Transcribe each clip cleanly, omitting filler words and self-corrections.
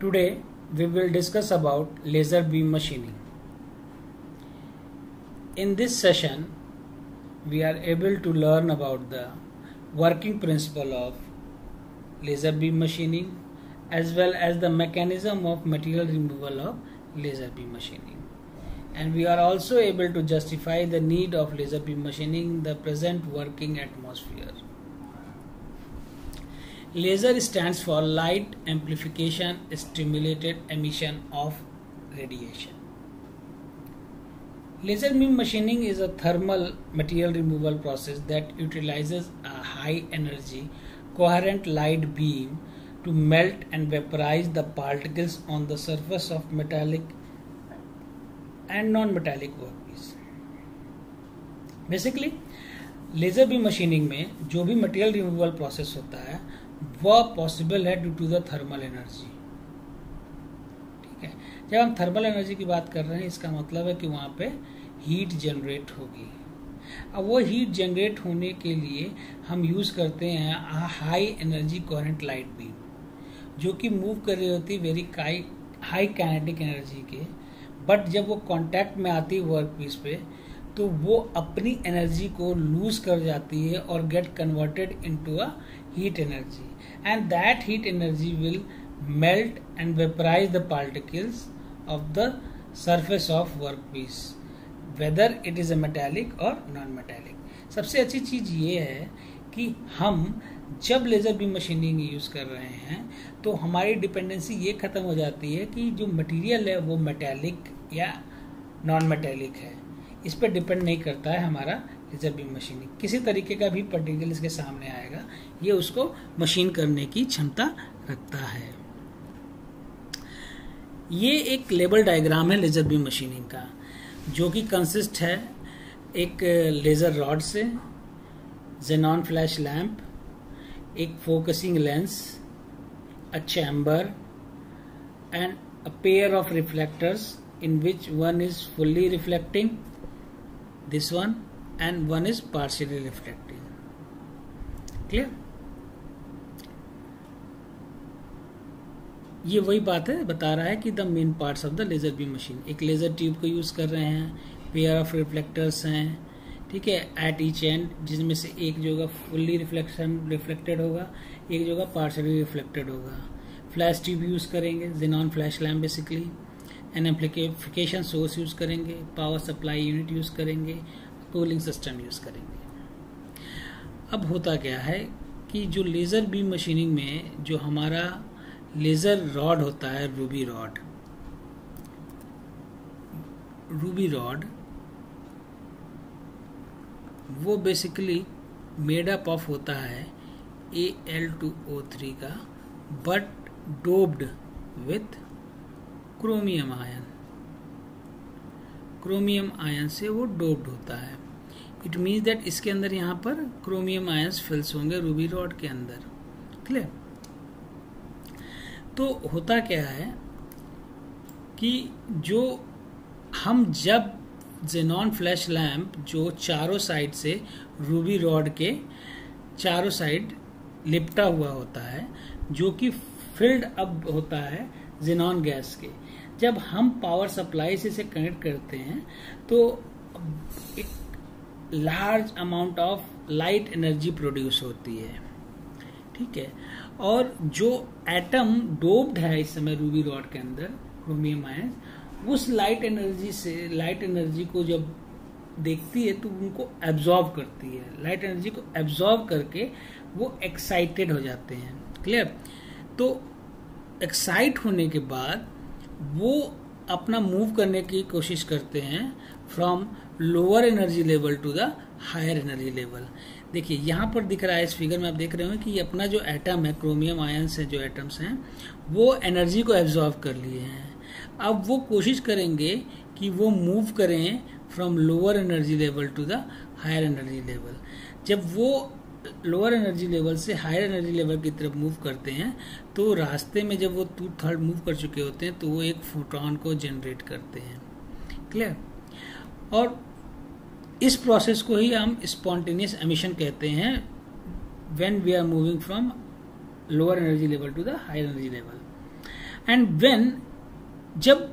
Today we will discuss about laser beam machining. In this session we are able to learn about the working principle of laser beam machining as well as the mechanism of material removal of laser beam machining, and we are also able to justify the need of laser beam machining in the present working atmosphere. Laser stands for light amplification stimulated emission of radiation. Laser beam machining is a thermal material removal process that utilizes a high energy coherent light beam to melt and vaporize the particles on the surface of metallic and non-metallic workpiece. Basically, laser beam machining में जो भी material removal process होता है वह possible है due to the thermal energy. ठीक है, जब हम थर्मल एनर्जी की बात कर रहे हैं इसका मतलब है कि वहाँ पे हीट जनरेट होगी. अब वो हीट जनरेट होने के लिए हम यूज़ करते हैं high energy coherent light beam जो कि मूव कर रही होती है वेरी हाई काइनेटिक एनर्जी के, बट जब वो कांटेक्ट में आती है वर्क पीस पे तो वो अपनी एनर्जी को लूज कर जाती है और get converted into a heat energy, and that heat energy will melt and vaporise the particles of the surface of workpiece whether it is a metallic और नॉन मेटालिक. सबसे अच्छी चीज ये है कि हम जब लेजर बीम मशीनिंग यूज कर रहे हैं तो हमारी डिपेंडेंसी ये खत्म हो जाती है कि जो मटेरियल है वो मेटालिक या नॉन मेटालिक है, इस पर डिपेंड नहीं करता है हमारा लेजर बीम मशीनिंग. किसी तरीके का भी पार्टिकल इसके सामने आएगा ये उसको मशीन करने की क्षमता रखता है. ये एक लेवल डायग्राम है लेजर बीम मशीनिंग का जो कि कंसिस्ट है एक लेजर रॉड से, जेनॉन फ्लैश लैंप, एक focusing lens, a chamber and a pair of reflectors in which one is fully reflecting, this one, and one is partially reflecting. Clear? ये वही बात है, बता रहा है कि the main parts of the laser beam machine. एक laser tube को यूज कर रहे हैं, पेयर ऑफ रिफ्लेक्टर्स हैं, ठीक है, एट ईच एंड, जिसमें से एक जो होगा फुल्ली रिफ्लेक्टेड होगा, एक जो होगा पार्शली रिफ्लेक्टेड होगा. फ्लैश ट्यूब यूज करेंगे, xenon flash lamp basically, an amplification source use करेंगे, पावर सप्लाई यूनिट यूज करेंगे, कूलिंग सिस्टम यूज करेंगे. अब होता क्या है कि जो लेजर बीम मशीनिंग में जो हमारा लेजर रॉड होता है, रूबी रॉड वो बेसिकली मेड अप ऑफ होता है Al2O3 का, but doped with chromium ion. Chromium ion से वो डोप्ड होता है. इट मीन्स दैट इसके अंदर यहाँ पर क्रोमियम आयंस फिल्स होंगे रूबी रॉड के अंदर. क्लियर? तो होता क्या है कि जो हम जब जेनॉन फ्लैश लैम्प जो चारों साइड से रूबी रॉड के चारों साइड लिपटा हुआ होता है जो कि फिल्ड अप होता है जेनॉन गैस के, जब हम पावर सप्लाई से इसे कनेक्ट करते हैं तो एक large amount of light energy produce होती है. ठीक है, और जो एटम डोप्ड है इस समय रूबी रॉड के अंदर क्रोमियम आयन, उस लाइट एनर्जी को जब देखती है तो उनको एब्जॉर्ब करती है. लाइट एनर्जी को एब्जॉर्ब करके वो एक्साइटेड हो जाते हैं. क्लियर? तो एक्साइट होने के बाद वो अपना मूव करने की कोशिश करते हैं from lower energy level to the higher energy level. देखिए यहाँ पर दिख रहा है इस फिगर में, आप देख रहे हो कि अपना जो एटम है, क्रोमियम आयन से जो एटम्स हैं वो एनर्जी को एब्जॉर्ब कर लिए हैं. अब वो कोशिश करेंगे कि वो मूव करें from lower energy level to the higher energy level. जब वो लोअर एनर्जी लेवल से हायर एनर्जी लेवल की तरफ मूव करते हैं तो रास्ते में जब वो 2/3 मूव कर चुके होते हैं तो वो एक फोटॉन को जनरेट करते हैं. क्लियर? और इस प्रोसेस को ही हम स्पॉन्टेनियस एमिशन कहते हैं when we are moving from lower energy level to the higher energy level. And when जब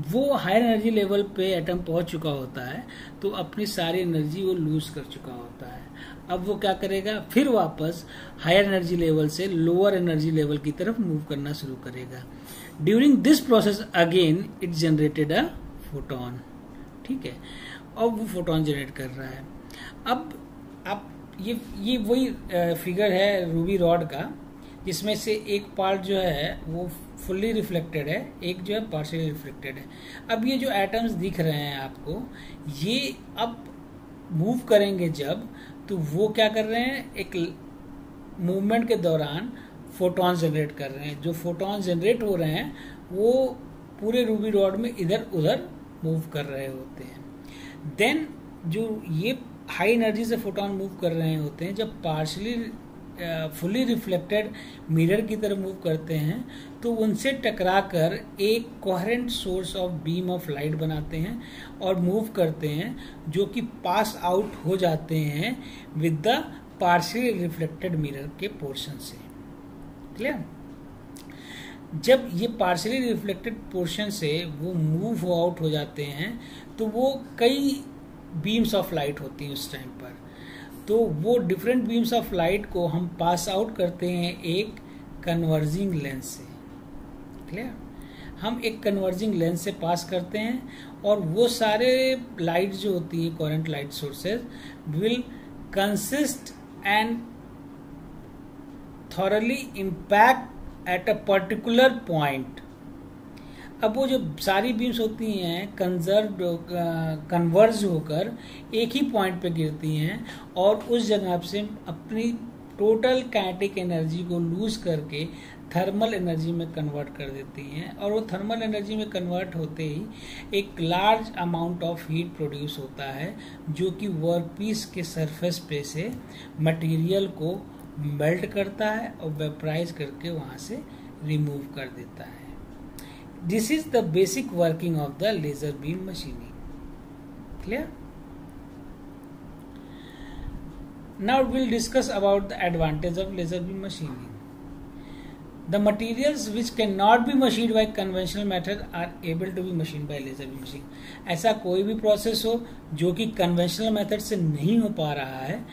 वो हायर एनर्जी लेवल पे एटम पहुंच चुका होता है तो अपनी सारी एनर्जी वो लूज कर चुका होता है। अब वो क्या करेगा, फिर वापस हायर एनर्जी लेवल से लोअर एनर्जी लेवल की तरफ मूव करना शुरू करेगा। During this process again it generated a photon, ठीक है, अब वो फोटोन जनरेट कर रहा है। अब आप ये वही फिगर है रूबी रॉड का, जिसमें से एक पार्ट जो है वो फुल्ली रिफ्लेक्टेड है, एक जो है पार्शियली रिफ्लेक्टेड है। अब ये जो एटम्स दिख रहे हैं आपको, ये अब मूव करेंगे जब, तो वो क्या कर रहे हैं, एक मूवमेंट के दौरान फोटॉन जनरेट कर रहे हैं। जो फोटॉन जनरेट हो रहे हैं वो पूरे रूबी रॉड में इधर उधर मूव कर रहे होते हैं। देन जो ये हाई एनर्जी से फोटॉन मूव कर रहे होते हैं, जब पार्शियली फुली रिफ्लेक्टेड मिरर की तरफ मूव करते हैं तो उनसे टकराकर एक coherent source of beam of light बनाते हैं और मूव करते हैं, जो कि पास आउट हो जाते हैं with the partially reflected mirror के पोर्शन से। क्लियर? जब ये पार्शियली रिफ्लेक्टेड पोर्शन से वो मूव आउट हो जाते हैं तो वो कई बीम्स ऑफ लाइट होती हैं उस टाइम पर, तो वो डिफरेंट बीम्स ऑफ लाइट को हम पास आउट करते हैं एक कन्वर्जिंग लेंस से। क्लियर? हम एक कन्वर्जिंग लेंस से पास करते हैं और वो सारे लाइट जो होती है coherent light sources will consist and thoroughly impact at a particular point. अब वो जो सारी बीम्स होती हैं कन्वर्ज होकर एक ही पॉइंट पे गिरती हैं और उस जगह से अपनी टोटल काइनेटिक एनर्जी को लूज करके थर्मल एनर्जी में कन्वर्ट कर देती हैं, और वो थर्मल एनर्जी में कन्वर्ट होते ही एक large amount of heat produce होता है, जो कि वर्कपीस के सरफेस पे से मटेरियल को मेल्ट करता है और वेपराइज करके वहाँ से रिमूव कर देता है। This is the basic working of the laser beam machining. Clear? Now we'll discuss about the advantage of laser beam machining. The materials which cannot be machined by conventional method are able to be machined by laser beam machining. ऐसा कोई भी process हो जो कि conventional method से नहीं हो पा रहा है,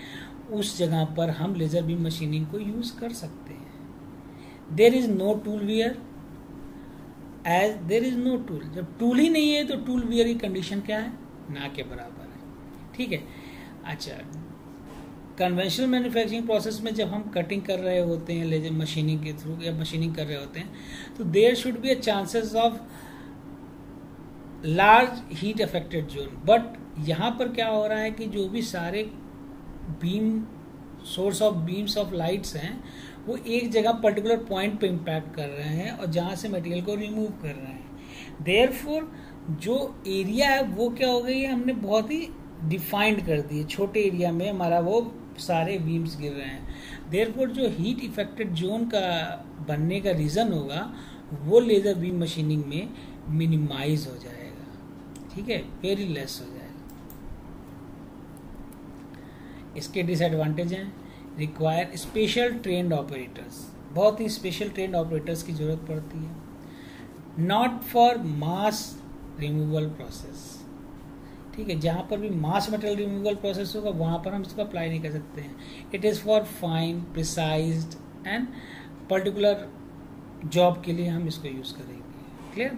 उस जगह पर हम लेजर बीम मशीनिंग को यूज कर सकते हैं। There is no tool wear as there is no tool. जब टूल ही नहीं है तो टूल वियर की कंडीशन क्या है, ना के बराबर है। ठीक है, अच्छा, कन्वेंशनल मैन्युफैक्चरिंग प्रोसेस में जब हम कटिंग कर रहे होते हैं लेजर मशीनिंग के थ्रू या मशीनिंग कर रहे होते हैं तो there should be a chances of large heat affected zone. But यहाँ पर क्या हो रहा है कि जो भी सारे beam source of beams of lights हैं वो एक जगह पर्टिकुलर पॉइंट पे इम्पैक्ट कर रहे हैं और जहाँ से मटेरियल को रिमूव कर रहे हैं। देयरफॉर जो एरिया है वो क्या हो गई है, हमने बहुत ही डिफाइंड कर दी है, छोटे एरिया में हमारा वो सारे बीम्स गिर रहे हैं। देयरफॉर जो हीट इफेक्टेड जोन का बनने का रीज़न होगा वो लेज़र बीम मशीनिंग में मिनिमाइज हो जाएगा। ठीक है, वेरी लेस हो जाएगा। इसके डिसएडवांटेज हैं, रिक्वायर स्पेशल ट्रेंड ऑपरेटर्स, बहुत ही स्पेशल ट्रेंड ऑपरेटर्स की जरूरत पड़ती है। Not for mass removal process. ठीक है, जहाँ पर भी मास मटेरियल रिमूवल प्रोसेस होगा वहाँ पर हम इसको अप्लाई नहीं कर सकते हैं। It is for fine precised and particular job के लिए हम इसको यूज़ करेंगे। Clear?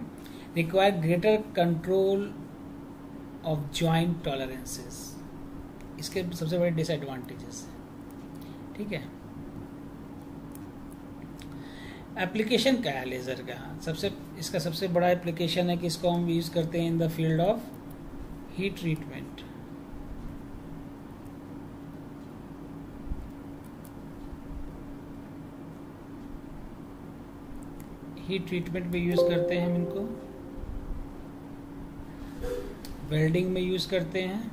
Require greater control of joint tolerances, इसके सबसे बड़े डिसएडवांटेजेस हैं। ठीक है, एप्लीकेशन क्या है लेज़र का? इसका सबसे बड़ा एप्लीकेशन है कि इसको हम यूज़ करते हैं in the field of heat treatment. Heat treatment में यूज़ करते हैं हम इनको, वेल्डिंग में यूज़ करते हैं,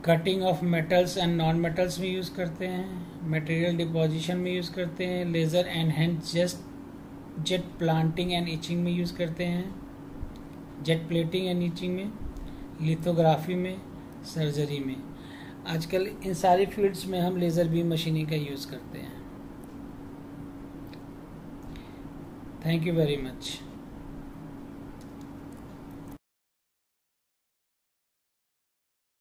cutting of metals and non metals में यूज़ करते हैं, मटेरियल डिपोजिशन में यूज़ करते हैं, laser enhance jet planting and itching में यूज़ करते हैं, जेट प्लेटिंग एंड इचिंग में, लिथोग्राफी में, सर्जरी में। आजकल इन सारी फील्ड्स में हम लेज़र बीम मशीनिंग का यूज़ करते हैं। Thank you very much.